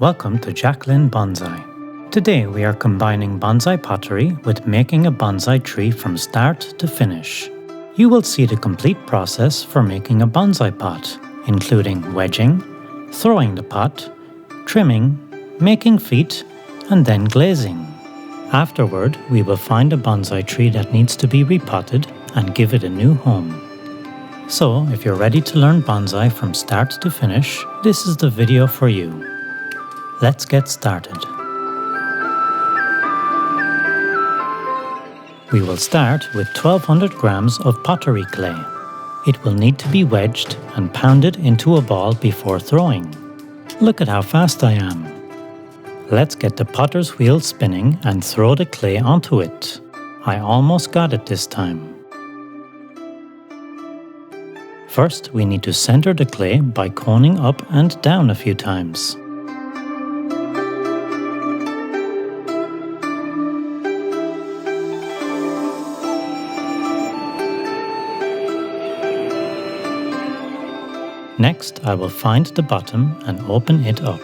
Welcome to Jack Lin Bonsai. Today we are combining bonsai pottery with making a bonsai tree from start to finish. You will see the complete process for making a bonsai pot, including wedging, throwing the pot, trimming, making feet, and then glazing. Afterward, we will find a bonsai tree that needs to be repotted and give it a new home. So, if you're ready to learn bonsai from start to finish, this is the video for you. Let's get started. We will start with 1200 grams of pottery clay. It will need to be wedged and pounded into a ball before throwing. Look at how fast I am. Let's get the potter's wheel spinning and throw the clay onto it. I almost got it this time. First, we need to center the clay by coning up and down a few times. Next, I will find the bottom and open it up.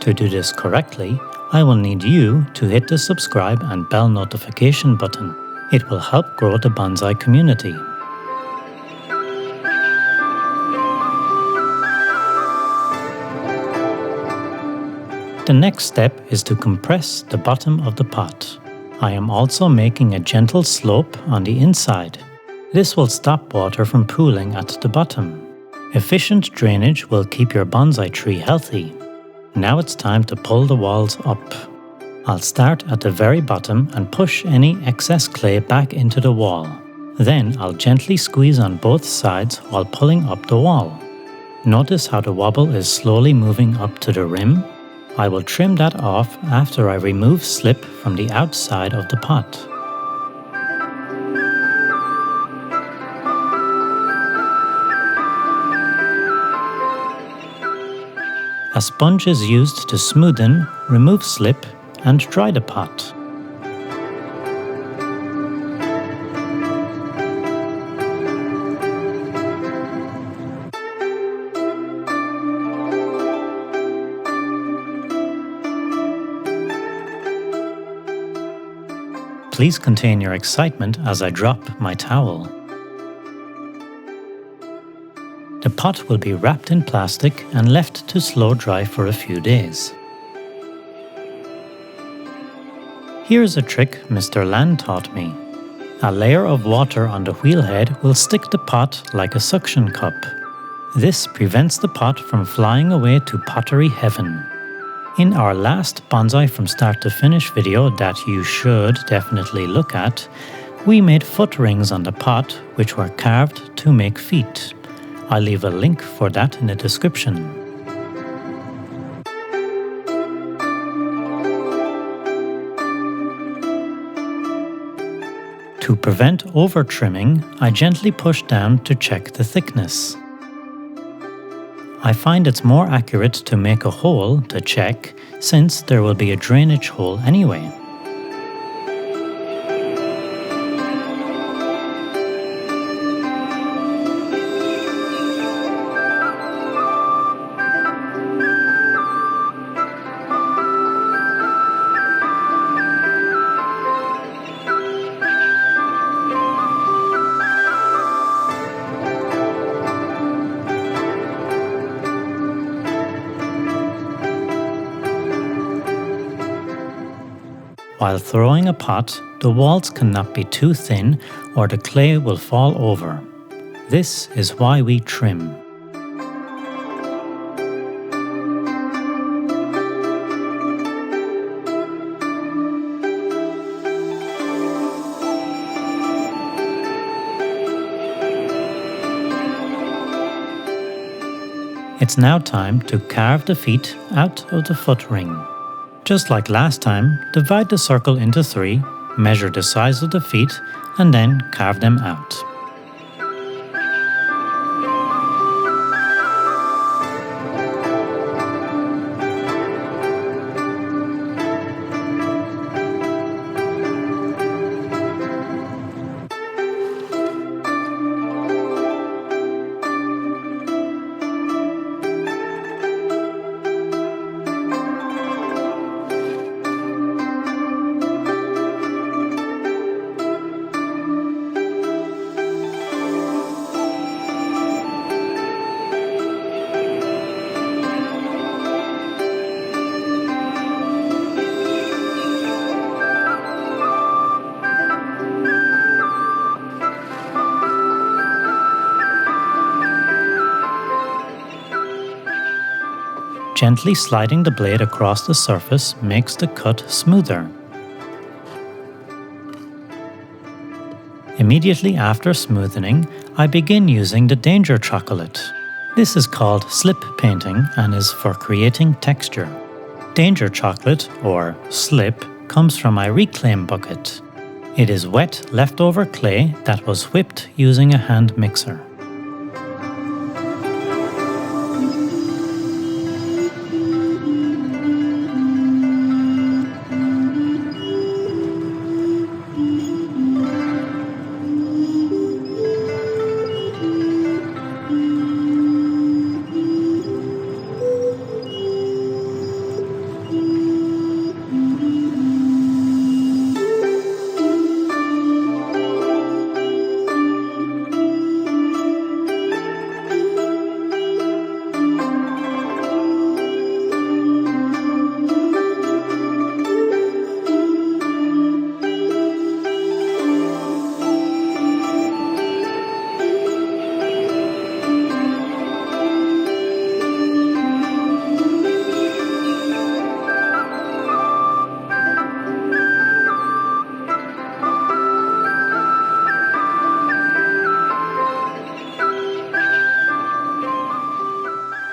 To do this correctly, I will need you to hit the subscribe and bell notification button. It will help grow the bonsai community. The next step is to compress the bottom of the pot. I am also making a gentle slope on the inside. This will stop water from pooling at the bottom. Efficient drainage will keep your bonsai tree healthy. Now it's time to pull the walls up. I'll start at the very bottom and push any excess clay back into the wall. Then I'll gently squeeze on both sides while pulling up the wall. Notice how the wobble is slowly moving up to the rim? I will trim that off after I remove slip from the outside of the pot. A sponge is used to smoothen, remove slip, and dry the pot. Please contain your excitement as I drop my towel. The pot will be wrapped in plastic and left to slow dry for a few days. Here's a trick Mr. Lan taught me. A layer of water on the wheel head will stick the pot like a suction cup. This prevents the pot from flying away to pottery heaven. In our last bonsai from start to finish video that you should definitely look at, we made foot rings on the pot which were carved to make feet. I'll leave a link for that in the description. To prevent over-trimming, I gently push down to check the thickness. I find it's more accurate to make a hole to check, since there will be a drainage hole anyway. While throwing a pot, the walls cannot be too thin or the clay will fall over. This is why we trim. It's now time to carve the feet out of the foot ring. Just like last time, divide the circle into 3, measure the size of the feet, and then carve them out. Gently sliding the blade across the surface makes the cut smoother. Immediately after smoothing, I begin using the danger chocolate. This is called slip painting and is for creating texture. Danger chocolate, or slip, comes from my reclaim bucket. It is wet leftover clay that was whipped using a hand mixer.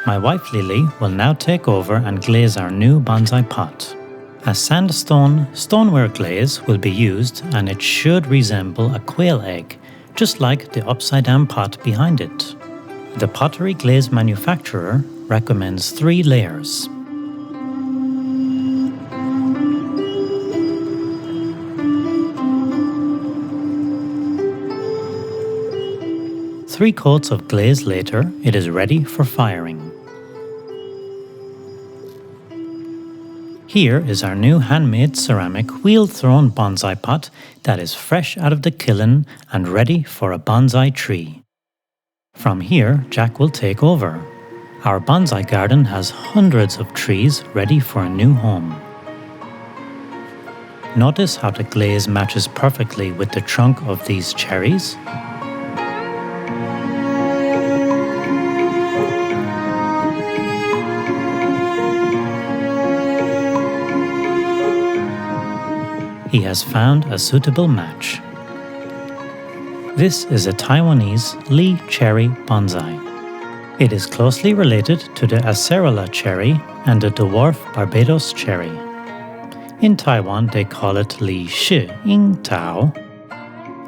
My wife Lily will now take over and glaze our new bonsai pot. A sandstone stoneware glaze will be used, and it should resemble a quail egg, just like the upside down pot behind it. The pottery glaze manufacturer recommends 3 layers. Three coats of glaze later, it is ready for firing. Here is our new handmade ceramic wheel-thrown bonsai pot that is fresh out of the kiln and ready for a bonsai tree. From here, Jack will take over. Our bonsai garden has hundreds of trees ready for a new home. Notice how the glaze matches perfectly with the trunk of these cherries. He has found a suitable match. This is a Taiwanese Li cherry bonsai. It is closely related to the Acerola cherry and the dwarf Barbados cherry. In Taiwan, they call it李氏櫻桃.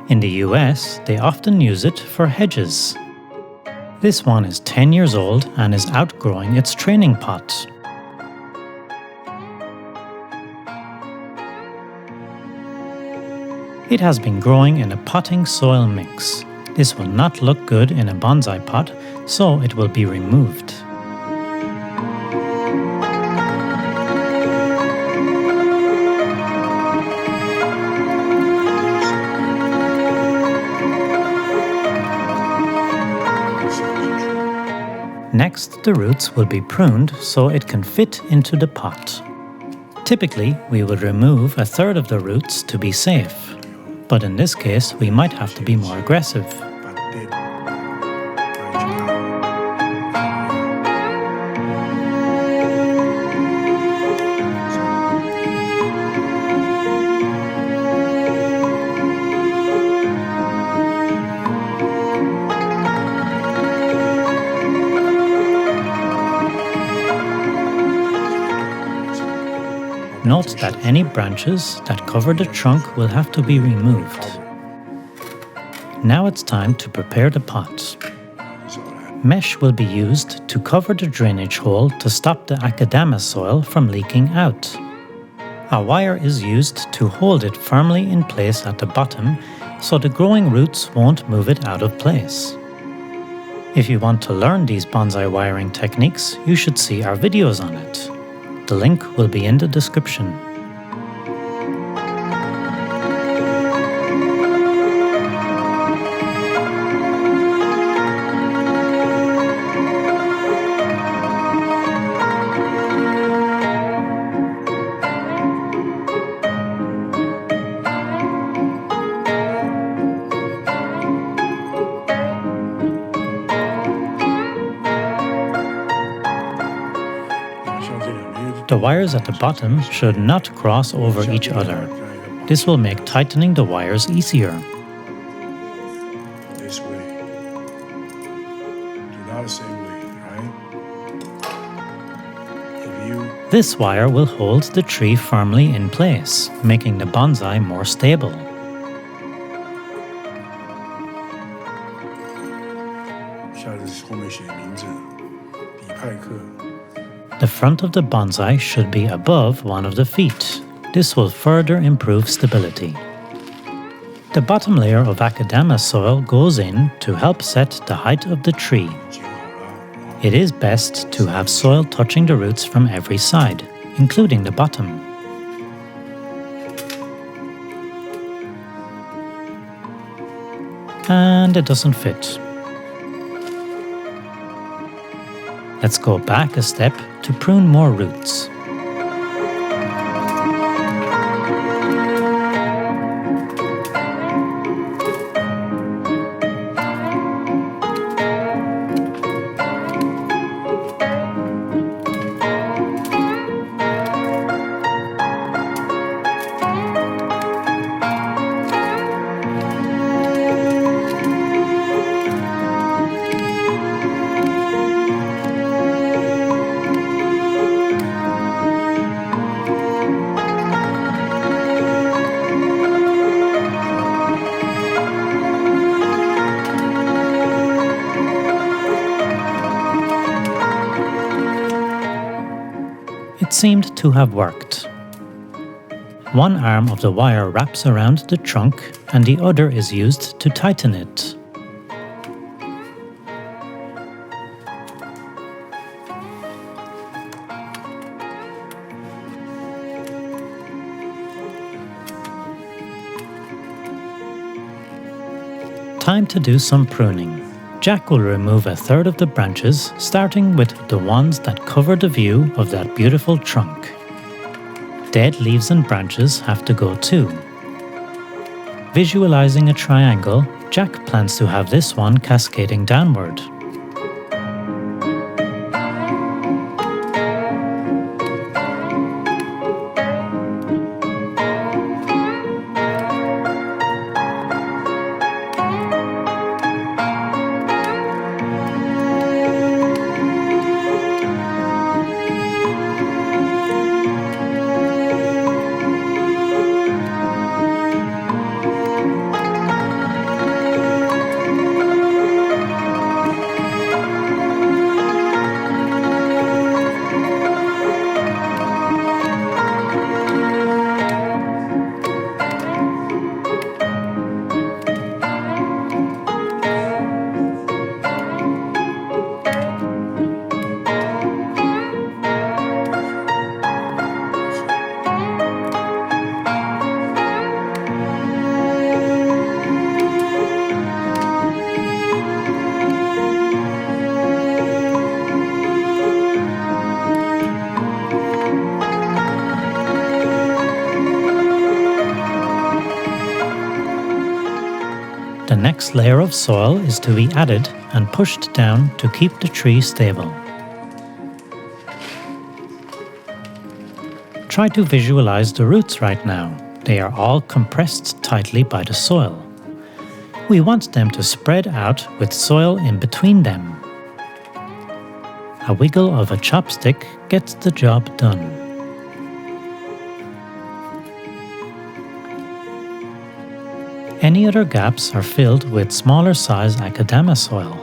In the US, they often use it for hedges. This one is 10 years old and is outgrowing its training pot. It has been growing in a potting soil mix. This will not look good in a bonsai pot, so it will be removed. Next, the roots will be pruned so it can fit into the pot. Typically, we would remove a third of the roots to be safe. But in this case, we might have to be more aggressive. Note that any branches that cover the trunk will have to be removed. Now it's time to prepare the pot. Mesh will be used to cover the drainage hole to stop the akadama soil from leaking out. A wire is used to hold it firmly in place at the bottom so the growing roots won't move it out of place. If you want to learn these bonsai wiring techniques, you should see our videos on it. The link will be in the description. The wires at the bottom should not cross over each other. This will make tightening the wires easier. This way. Do not the same way, right? This wire will hold the tree firmly in place, making the bonsai more stable. The front of the bonsai should be above one of the feet. This will further improve stability. The bottom layer of Akadama soil goes in to help set the height of the tree. It is best to have soil touching the roots from every side, including the bottom. And it doesn't fit. Let's go back a step to prune more roots. It seemed to have worked. One arm of the wire wraps around the trunk and the other is used to tighten it. Time to do some pruning. Jack will remove a third of the branches, starting with the ones that cover the view of that beautiful trunk. Dead leaves and branches have to go too. Visualizing a triangle, Jack plans to have this one cascading downward. The next layer of soil is to be added and pushed down to keep the tree stable. Try to visualize the roots right now. They are all compressed tightly by the soil. We want them to spread out with soil in between them. A wiggle of a chopstick gets the job done. Any other gaps are filled with smaller size Akadama soil.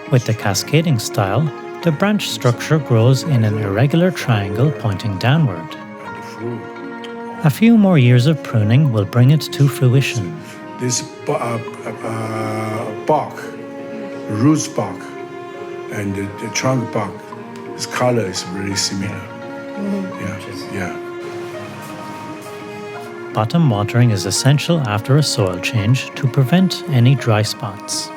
With the cascading style, the branch structure grows in an irregular triangle pointing downward. A few more years of pruning will bring it to fruition. this bark, roots bark, and the trunk bark, its color is really similar. Yeah. Bottom watering is essential after a soil change to prevent any dry spots.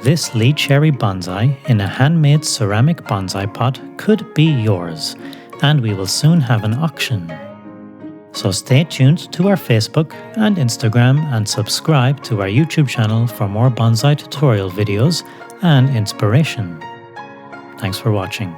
This Lee cherry bonsai in a handmade ceramic bonsai pot could be yours, and we will soon have an auction. So stay tuned to our Facebook and Instagram and subscribe to our YouTube channel for more bonsai tutorial videos and inspiration. Thanks for watching.